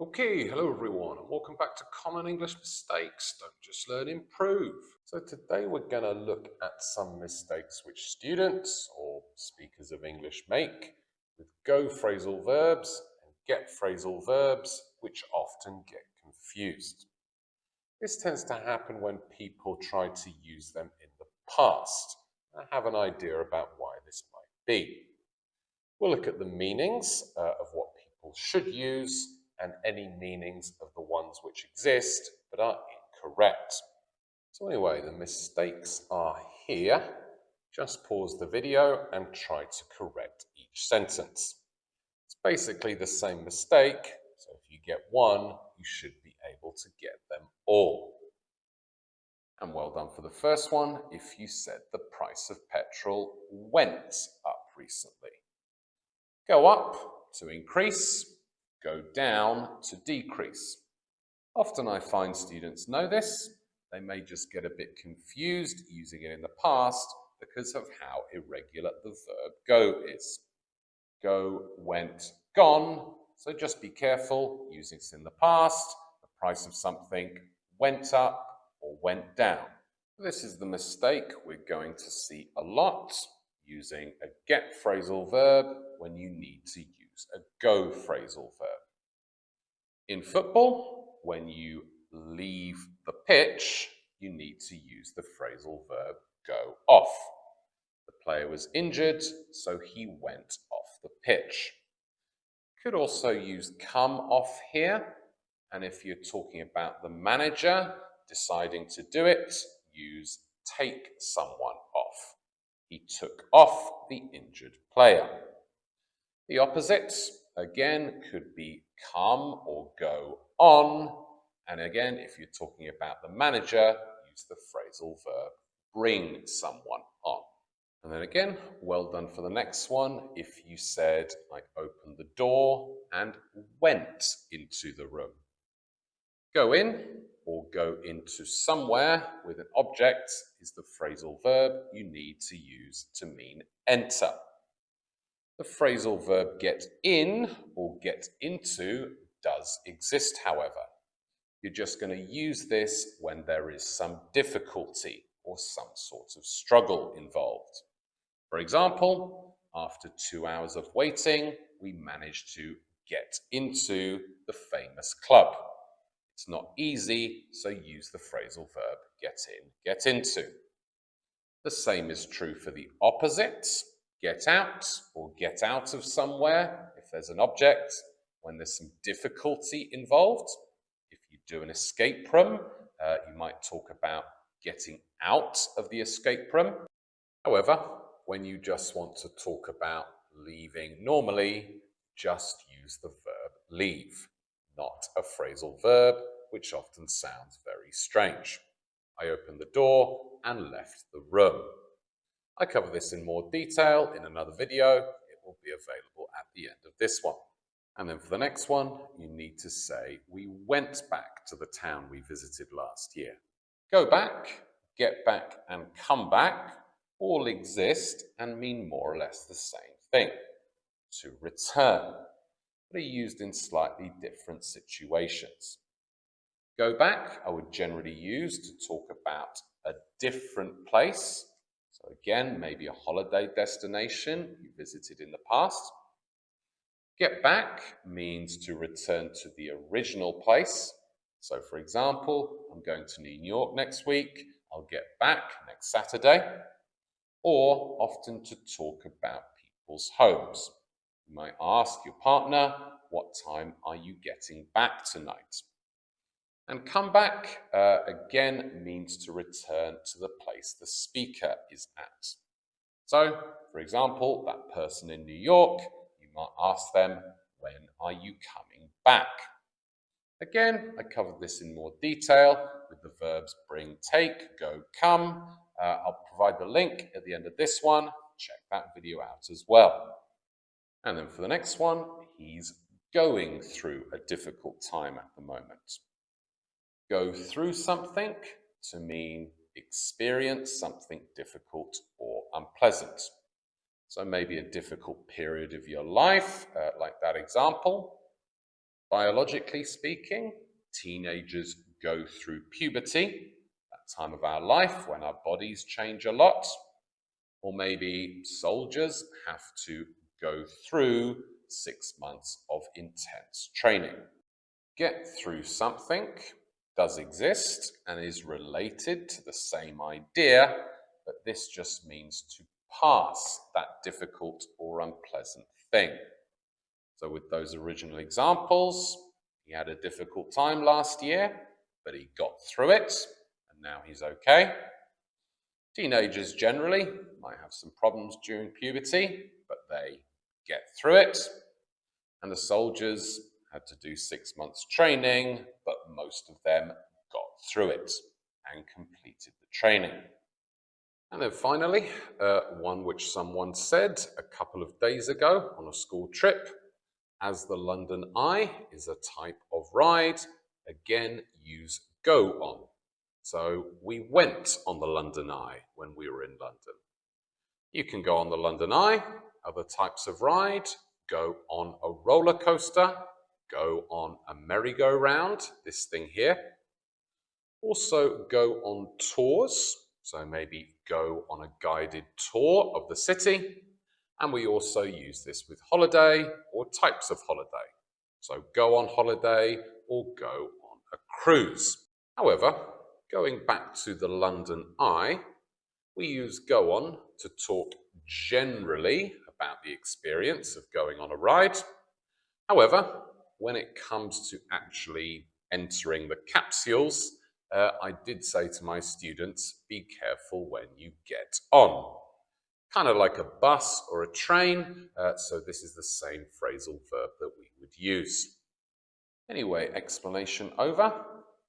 Okay, hello everyone, and welcome back to Common English Mistakes. Don't just learn, improve. So today we're going to look at some mistakes which students or speakers of English make with go phrasal verbs and get phrasal verbs, which often get confused. This tends to happen when people try to use them in the past. I have an idea about why this might be. We'll look at the meanings of what people should use and any meanings of the ones which exist but are incorrect. So anyway, the mistakes are here. Just pause the video and try to correct each sentence. It's basically the same mistake, so if you get one, you should be able to get them all. And well done for the first one if you said the price of petrol went up recently. Go up to increase, go down to decrease. Often I find students know this. They may just get a bit confused using it in the past because of how irregular the verb go is. Go, went, gone. So just be careful using this in the past. The price of something went up or went down. This is the mistake we're going to see a lot using a get phrasal verb when you need to use a go phrasal verb. In football, when you leave the pitch, you need to use the phrasal verb go off. The player was injured, so he went off the pitch. Could also use come off here, and if you're talking about the manager deciding to do it, use take someone off. He took off the injured player. The opposite, again, could be come or go on. And again, if you're talking about the manager, use the phrasal verb bring someone on. And then again, well done for the next one. If you said, I opened the door and went into the room. Go in or go into somewhere with an object is the phrasal verb you need to use to mean enter. The phrasal verb get in or get into does exist, however. You're just going to use this when there is some difficulty or some sort of struggle involved. For example, after 2 hours of waiting, we managed to get into the famous club. It's not easy, so use the phrasal verb get in, get into. The same is true for the opposite, get out or get out of somewhere if there's an object, when there's some difficulty involved. If you do an escape room, you might talk about getting out of the escape room. However, when you just want to talk about leaving normally, just use the verb leave, not a phrasal verb, which often sounds very strange. I opened the door and left the room. I cover this in more detail in another video. It will be available at the end of this one. And then for the next one, you need to say, we went back to the town we visited last year. Go back, get back, and come back all exist and mean more or less the same thing. To return, but are used in slightly different situations. Go back, I would generally use to talk about a different place. So again, maybe a holiday destination you visited in the past. Get back means to return to the original place. So for example, I'm going to New York next week. I'll get back next Saturday. Or often to talk about people's homes. You might ask your partner, what time are you getting back tonight? And come back, again, means to return to the place the speaker is at. So, for example, that person in New York, you might ask them, when are you coming back? Again, I covered this in more detail with the verbs bring, take, go, come. I'll provide the link at the end of this one. Check that video out as well. And then for the next one, he's going through a difficult time at the moment. Go through something to mean experience something difficult or unpleasant. So maybe a difficult period of your life, like that example. Biologically speaking, teenagers go through puberty, that time of our life when our bodies change a lot. Or maybe soldiers have to go through 6 months of intense training. Get through something does exist and is related to the same idea, but this just means to pass that difficult or unpleasant thing. So with those original examples, he had a difficult time last year, but he got through it, and now he's okay. Teenagers generally might have some problems during puberty, but they get through it. And the soldiers had to do 6 months training, but most of them got through it and completed the training. And then finally, one which someone said a couple of days ago on a school trip, as the London Eye is a type of ride, again use go on. So we went on the London Eye when we were in London. You can go on the London Eye, other types of ride, go on a roller coaster, go on a merry-go-round, this thing here. Also go on tours, so maybe go on a guided tour of the city. And we also use this with holiday or types of holiday. So go on holiday or go on a cruise. However, going back to the London Eye, we use go on to talk generally about the experience of going on a ride. However, when it comes to actually entering the capsules, I did say to my students, be careful when you get on. Kind of like a bus or a train, so this is the same phrasal verb that we would use. Anyway, explanation over.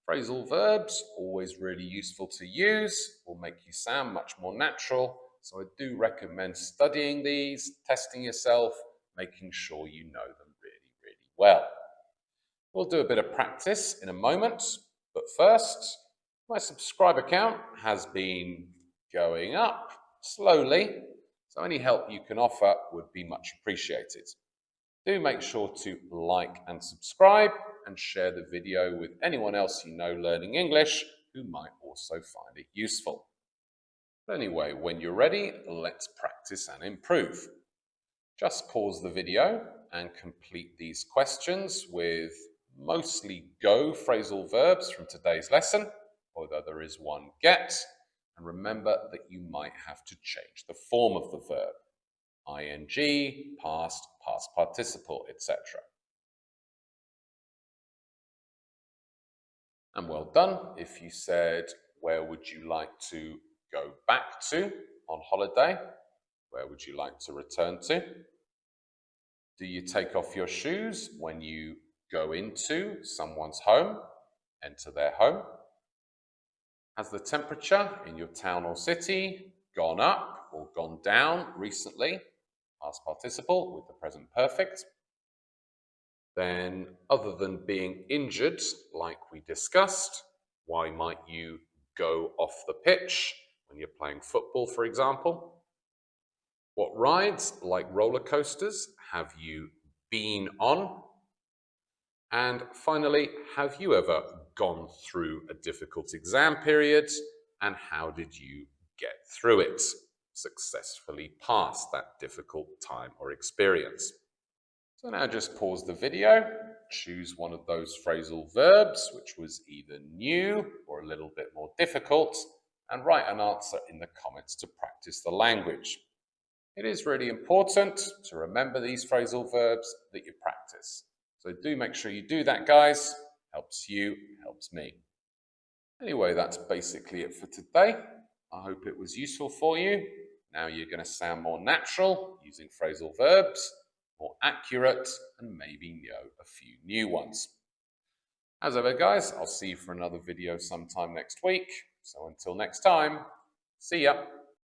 Phrasal verbs, always really useful to use, will make you sound much more natural. So I do recommend studying these, testing yourself, making sure you know them really, really well. We'll do a bit of practice in a moment, but first, my subscriber count has been going up slowly, so any help you can offer would be much appreciated. Do make sure to like and subscribe and share the video with anyone else you know learning English who might also find it useful. But anyway, when you're ready, let's practice and improve. Just pause the video and complete these questions with mostly go phrasal verbs from today's lesson, although there is one get. And remember that you might have to change the form of the verb. ing, past, past participle, etc. And well done if you said, where would you like to go back to on holiday? Where would you like to return to? Do you take off your shoes when you go into someone's home, enter their home? Has the temperature in your town or city gone up or gone down recently? Past participle with the present perfect. Then, other than being injured, like we discussed, why might you go off the pitch when you're playing football, for example? What rides, like roller coasters, have you been on? And finally, have you ever gone through a difficult exam period, and how did you get through it? Successfully pass that difficult time or experience. So now just pause the video, choose one of those phrasal verbs, which was either new or a little bit more difficult, and write an answer in the comments to practice the language. It is really important to remember these phrasal verbs that you practice. So do make sure you do that, guys. Helps you, helps me. Anyway, that's basically it for today. I hope it was useful for you. Now you're going to sound more natural using phrasal verbs, more accurate, and maybe know a few new ones. As ever, guys, I'll see you for another video sometime next week. So until next time, see ya.